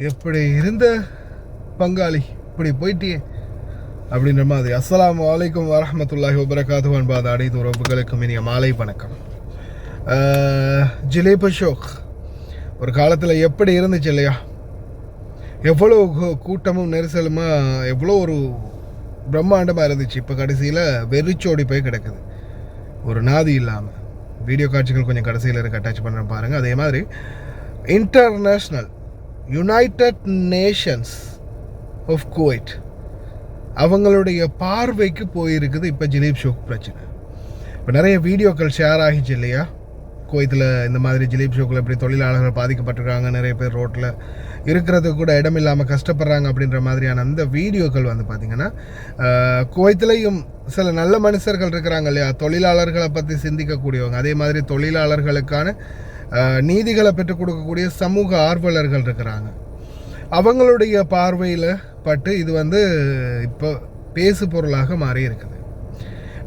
எப்படி இருந்த பங்காளி இப்படி போயிட்டியே அப்படின்ற மாதிரி. அஸ்ஸலாமு அலைக்கும் வரஹ்மத்துல்லாஹி வபரகாத்துஹு அன்பாத அனைத்து உறவுகளுக்கும் இனிய மாலை வணக்கம். ஜிலேபி ஷோக் ஒரு காலத்தில் எப்படி இருந்துச்சு இல்லையா? எவ்வளோ கூட்டமும் நெரிசலுமா எவ்வளோ ஒரு பிரம்மாண்டமாக இருந்துச்சு. இப்போ கடைசியில் வெறிச்சோடி போய் கிடக்குது, ஒரு நாதி இல்லாமல். வீடியோ காட்சிகள் கொஞ்சம் கடைசியில் இருக்க அட்டாச் பண்ணுற பாருங்கள். அதே மாதிரி international united nations of Kuwait அவங்களுடைய பார்வைக்கு போயிருக்குது இப்போ ஜிலேபி ஷோக் பிரச்சனை. இப்போ நிறைய வீடியோக்கள் ஷேர் ஆகிச்சு இல்லையா? குவைத்தில் இந்த மாதிரி ஜிலேபி ஷோக்கில் எப்படி தொழிலாளர்கள் பாதிக்கப்பட்டிருக்காங்க, நிறைய பேர் ரோட்டில் இருக்கிறதுக்கு கூட இடம் இல்லாமல் கஷ்டப்படுறாங்க அப்படின்ற மாதிரியான அந்த வீடியோக்கள் வந்து பார்த்திங்கன்னா, குவைத்திலையும் சில நல்ல மனுஷர்கள் இருக்கிறாங்க இல்லையா, தொழிலாளர்களை பற்றி சிந்திக்கக்கூடியவங்க, அதே மாதிரி தொழிலாளர்களுக்கான நீதிகளை பெற்றுக் கொடுக்கக்கூடிய சமூக ஆர்வலர்கள் இருக்கிறாங்க. அவங்களுடைய பார்வையில் பட்டு இது வந்து இப்போ பேசு பொருளாக மாறி இருக்குது.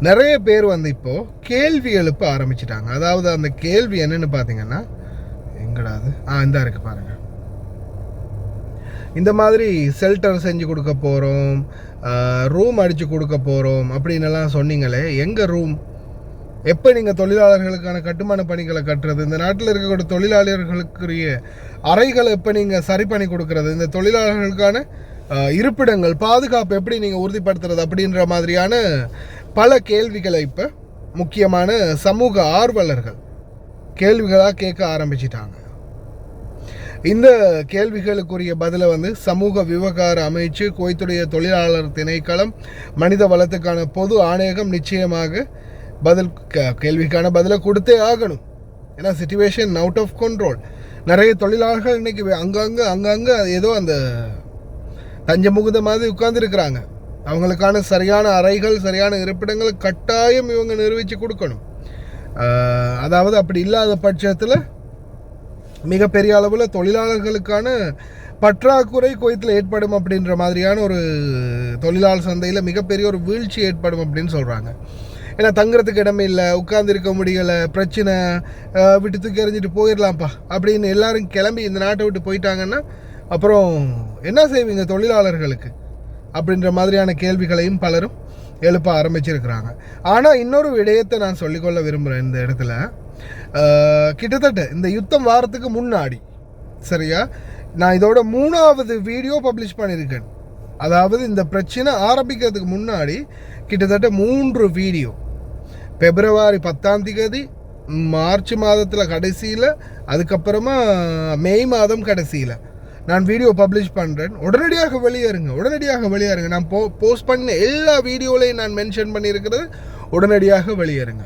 நிறைய பேர் வந்து இப்போது கேள்வி எழுப்ப ஆரம்பிச்சிட்டாங்க. அதாவது அந்த கேள்வி என்னென்னு பார்த்தீங்கன்னா, எங்கடாது இந்த இருக்குது பாருங்கள், இந்த மாதிரி ஷெல்டர் செஞ்சு கொடுக்க போகிறோம், ரூம் அடித்து கொடுக்க போகிறோம் அப்படின்னுலாம் சொன்னீங்களே, எங்கள் ரூம்? எப்போ நீங்கள் தொழிலாளர்களுக்கான கட்டுமான பணிகளை கட்டுறது? இந்த நாட்டில் இருக்கக்கூடிய தொழிலாளர்களுக்குரிய அறைகளை எப்போ நீங்கள் சரி பண்ணி கொடுக்கறது? இந்த தொழிலாளர்களுக்கான இருப்பிடங்கள் பாதுகாப்பு எப்படி நீங்கள் உறுதிப்படுத்துறது? அப்படின்ற மாதிரியான பல கேள்விகளை இப்போ முக்கியமான சமூக ஆர்வலர்கள் கேள்விகளாக கேட்க ஆரம்பிச்சிட்டாங்க. இந்த கேள்விகளுக்குரிய பதிலை வந்து சமூக விவகார அமைச்சு, குவைத்துடைய தொழிலாளர் திணைக்களம், மனித வளத்துக்கான பொது ஆணையகம் நிச்சயமாக கேள்விக்கான பதிலை கொடுத்தே ஆகணும். ஏன்னா சிச்சுவேஷன் அவுட் ஆஃப் கண்ட்ரோல். நிறைய தொழிலாளர்கள் இன்னைக்கு அங்கங்கே ஏதோ அந்த தஞ்சமுகுத மாதிரி உட்கார்ந்துருக்கிறாங்க. அவங்களுக்கான சரியான அறைகள், சரியான இருப்பிடங்கள் கட்டாயம் இவங்க நிரூபித்து கொடுக்கணும். அதாவது அப்படி இல்லாத பட்சத்தில் மிகப்பெரிய அளவில் தொழிலாளர்களுக்கான பற்றாக்குறை குவைத்தில் ஏற்படும் அப்படின்ற மாதிரியான ஒரு தொழிலாளர் சந்தையில் மிகப்பெரிய ஒரு வீழ்ச்சி ஏற்படும் அப்படின்னு சொல்கிறாங்க. ஏன்னா தங்குறதுக்கு இடமே இல்லை, உட்கார்ந்துருக்க முடியலை, பிரச்சனை, விட்டு தூக்கி எறிஞ்சிட்டு போயிடலாம்ப்பா அப்படின்னு எல்லாரும் கிளம்பி இந்த நாட்டை விட்டு போயிட்டாங்கன்னா அப்புறம் என்ன செய்வீங்க தொழிலாளர்களுக்கு? அப்படின்ற மாதிரியான கேள்விகளையும் பலரும் எழுப்ப ஆரம்பிச்சிருக்கிறாங்க. ஆனால் இன்னொரு விடயத்தை நான் சொல்லிக்கொள்ள விரும்புகிறேன் இந்த இடத்துல. கிட்டத்தட்ட இந்த யுத்தம் வாரத்துக்கு முன்னாடி, சரியா, நான் இதோட 3வது வீடியோ பப்ளிஷ் பண்ணியிருக்கேன். அதாவது இந்த பிரச்சனை ஆரம்பிக்கிறதுக்கு முன்னாடி கிட்டத்தட்ட 3 வீடியோ, பிப்ரவரி 10ஆம் தேதி, மார்ச் மாதத்தில் கடைசியில், அதுக்கப்புறமா மே மாதம் கடைசியில் நான் வீடியோ பப்ளிஷ் பண்ணுறேன். உடனடியாக வெளியேறுங்க. நான் போஸ்ட் பண்ண எல்லா வீடியோலையும் நான் மென்ஷன் பண்ணியிருக்கிறது, உடனடியாக வெளியேறுங்க.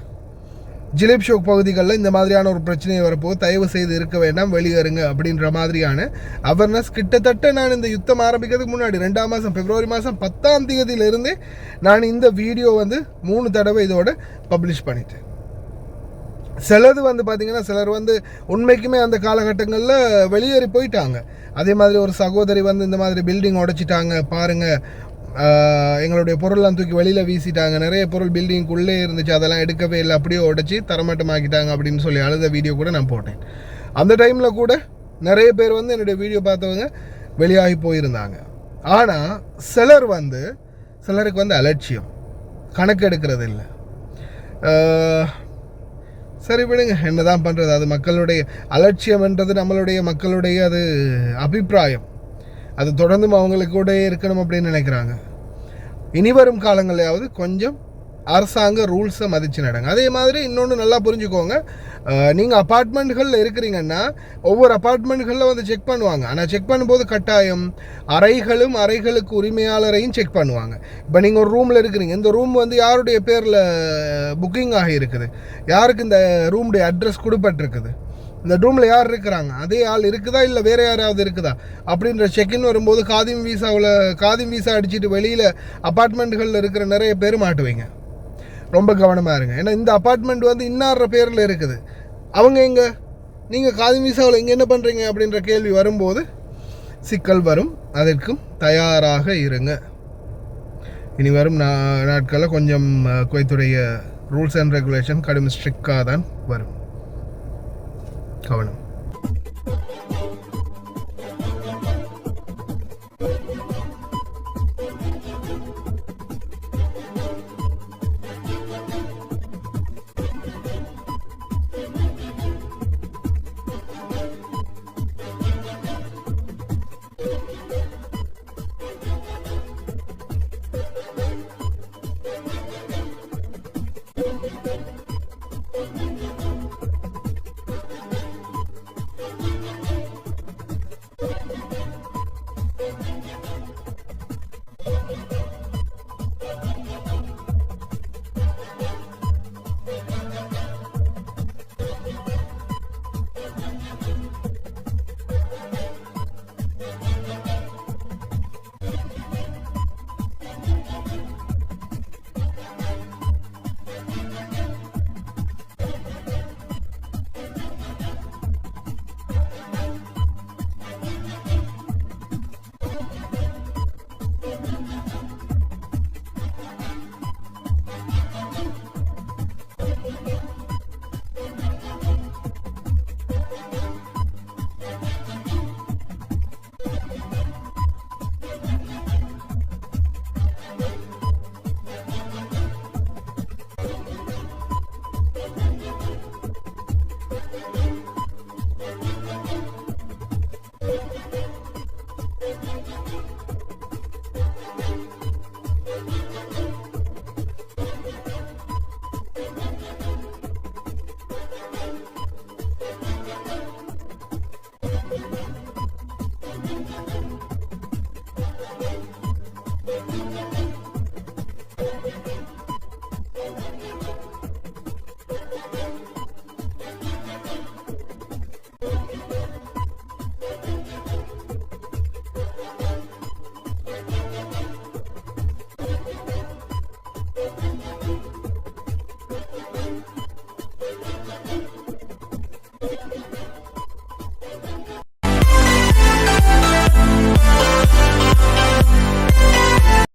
ஜிலேபி ஷோக் பகுதிகளில் இந்த மாதிரியான ஒரு பிரச்சனை வரப்போது தயவு செய்து இருக்க வேண்டாம், வெளியேறுங்க அப்படின்ற மாதிரியான அவேர்னஸ் கிட்டத்தட்ட நான் இந்த யுத்தம் ஆரம்பிக்கிறதுக்கு முன்னாடி 2ஆம் மாதம் பிப்ரவரி மாதம் 10ஆம் தேதியிலிருந்தே நான் இந்த வீடியோ வந்து 3 தடவை இதோட பப்ளிஷ் பண்ணிட்டேன். சிலது வந்து பார்த்திங்கன்னா, சிலர் வந்து உண்மைக்குமே அந்த காலகட்டங்களில் வெளியேறி போயிட்டாங்க. அதே மாதிரி ஒரு சகோதரி வந்து இந்த மாதிரி பில்டிங் உடைச்சிட்டாங்க பாருங்கள், எங்களுடைய பொருள்லாம் தூக்கி வெளியில் வீசிட்டாங்க, நிறைய பொருள் பில்டிங்குள்ளே இருந்துச்சு, அதெல்லாம் எடுக்கவே இல்லை, அப்படியே உடைச்சி தரமட்டமாக்கிட்டாங்க அப்படின்னு சொல்லி அழுத வீடியோ கூட நான் போட்டேன். அந்த டைமில் கூட நிறைய பேர் வந்து என்னுடைய வீடியோ பார்த்தவங்க வெளியாகி போயிருந்தாங்க. ஆனால் சிலருக்கு வந்து அலட்சியம், கணக்கு எடுக்கிறது இல்லை. சரி விடுங்க, என்ன தான் பண்ணுறது? அது மக்களுடைய அலட்சியம்ன்றது மக்களுடைய அது அபிப்பிராயம். அது தொடர்ந்தும் அவங்களுக்கு கூட இருக்கணும் அப்படின்னு நினைக்கிறாங்க. இனி வரும் காலங்களையாவது கொஞ்சம் அரசாங்க ரூல்ஸை மதித்து நடங்க. அதே மாதிரி இன்னொன்று நல்லா புரிஞ்சுக்கோங்க, நீங்கள் அப்பார்ட்மெண்ட்களில் இருக்கிறீங்கன்னா ஒவ்வொரு அப்பார்ட்மெண்ட்களில் வந்து செக் பண்ணுவாங்க. ஆனால் செக் பண்ணும்போது கட்டாயம் அறைகளுக்கு உரிமையாளரையும் செக் பண்ணுவாங்க. இப்போ நீங்கள் ஒரு ரூமில் இருக்கிறீங்க, இந்த ரூம் வந்து யாருடைய பேரில் புக்கிங் ஆகி இருக்குது, யாருக்கு இந்த ரூமுடைய அட்ரஸ் கொடுப்பட்டிருக்குது, இந்த ரூமில் யார் இருக்கிறாங்க, அதே ஆள் இருக்குதா இல்லை வேறு யாராவது இருக்குதா அப்படின்ற செக்இன் வரும்போது காதிம் வீசா அடிச்சுட்டு வெளியில் அப்பார்ட்மெண்ட்டுகளில் இருக்கிற நிறைய பேர் மாட்டுவீங்க. ரொம்ப கவனமாக இருங்க. ஏன்னா இந்த அப்பார்ட்மெண்ட் வந்து இன்னார பேரில் இருக்குது, அவங்க எங்கே, நீங்கள் காதிம் வீசாவில் இங்கே என்ன பண்ணுறீங்க அப்படின்ற கேள்வி வரும்போது சிக்கல் வரும். அதற்கும் தயாராக இருங்க. இனி வரும் நாட்களில் கொஞ்சம் குவைத்துடைய ரூல்ஸ் அண்ட் ரெகுலேஷன் கடும் ஸ்ட்ரிக்டாக தான் வரும். கவனம்.